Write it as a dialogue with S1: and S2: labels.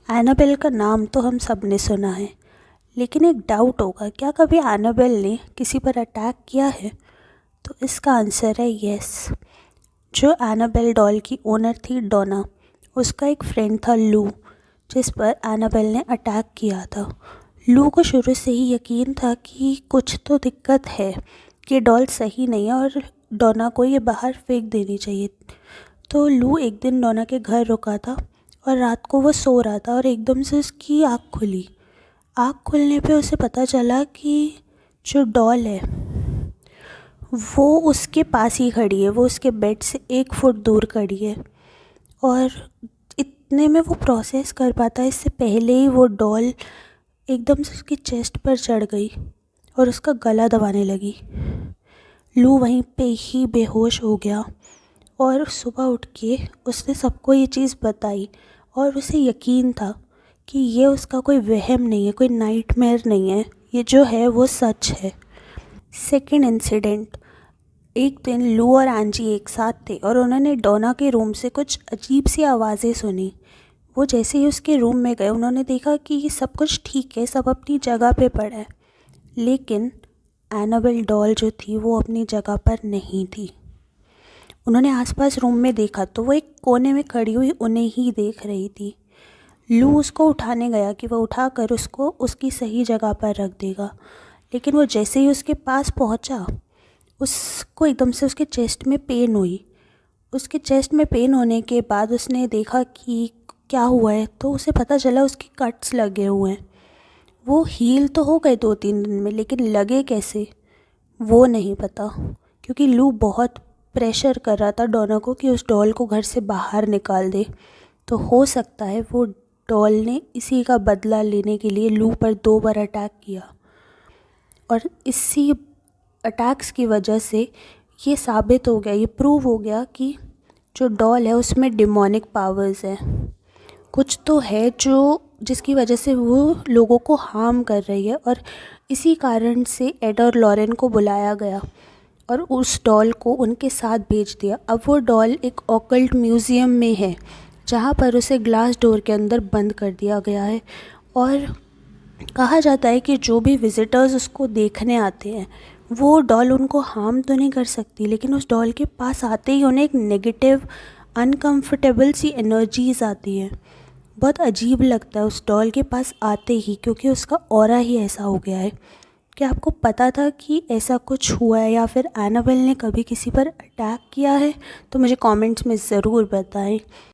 S1: Annabelle का नाम तो हम सब ने सुना है, लेकिन एक डाउट होगा, क्या कभी एनाबेल ने किसी पर अटैक किया है? तो इसका आंसर है यस। जो एनाबेल डॉल की ओनर थी डोना, उसका एक फ्रेंड था लू, जिस पर एनाबेल ने अटैक किया था। लू को शुरू से ही यकीन था कि कुछ तो दिक्कत है, कि डॉल सही नहीं है और डोना को ये बाहर फेंक देनी चाहिए। तो लू एक दिन डोना के घर रुका था और रात को वो सो रहा था और एकदम से उसकी आँख खुली। आँख खुलने पे उसे पता चला कि जो डॉल है वो उसके पास ही खड़ी है, वो उसके बेड से 1 फुट दूर खड़ी है। और इतने में वो प्रोसेस कर पाता है, इससे पहले ही वो डॉल एकदम से उसकी चेस्ट पर चढ़ गई और उसका गला दबाने लगी। लू वहीं पे ही बेहोश हो गया और सुबह उठ के उसने सबको ये चीज़ बताई और उसे यकीन था कि ये उसका कोई वहम नहीं है, कोई नाइटमेयर नहीं है, ये जो है वो सच है। सेकंड इंसिडेंट, एक दिन लू और एंजी एक साथ थे और उन्होंने डोना के रूम से कुछ अजीब सी आवाज़ें सुनी। वो जैसे ही उसके रूम में गए, उन्होंने देखा कि सब कुछ ठीक है, सब अपनी जगह पे पड़ा है, लेकिन एनाबेल डॉल जो थी वो अपनी जगह पर नहीं थी। उन्होंने आसपास रूम में देखा तो वो एक कोने में खड़ी हुई उन्हें ही देख रही थी। लू उसको उठाने गया कि वह उठाकर उसको उसकी सही जगह पर रख देगा, लेकिन वो जैसे ही उसके पास पहुंचा, उसको एकदम से उसके चेस्ट में पेन हुई। उसके चेस्ट में पेन होने के बाद उसने देखा कि क्या हुआ है, तो उसे पता चला उसके कट्स लगे हुए हैं। वो हील तो हो गए 2-3 दिन में, लेकिन लगे कैसे वो नहीं पता, क्योंकि लू बहुत प्रेशर कर रहा था डोना को कि उस डॉल को घर से बाहर निकाल दे। तो हो सकता है वो डॉल ने इसी का बदला लेने के लिए लू पर 2 बार अटैक किया, और इसी अटैक्स की वजह से ये साबित हो गया, ये प्रूव हो गया कि जो डॉल है उसमें डिमोनिक पावर्स हैं। कुछ तो है जो जिसकी वजह से वो लोगों को हार्म कर रही है, और इसी कारण से एड और लॉरेन को बुलाया गया और उस डॉल को उनके साथ भेज दिया। अब वो डॉल एक ऑकल्ट म्यूज़ियम में है, जहाँ पर उसे ग्लास डोर के अंदर बंद कर दिया गया है। और कहा जाता है कि जो भी विज़िटर्स उसको देखने आते हैं, वो डॉल उनको हार्म तो नहीं कर सकती, लेकिन उस डॉल के पास आते ही उन्हें एक नेगेटिव अनकंफर्टेबल सी एनर्जीज़ आती हैं। बहुत अजीब लगता है उस डॉल के पास आते ही, क्योंकि उसका ऑरा ही ऐसा हो गया है। क्या आपको पता था कि ऐसा कुछ हुआ है, या फिर एनाबेल ने कभी किसी पर अटैक किया है? तो मुझे कमेंट्स में ज़रूर बताएं।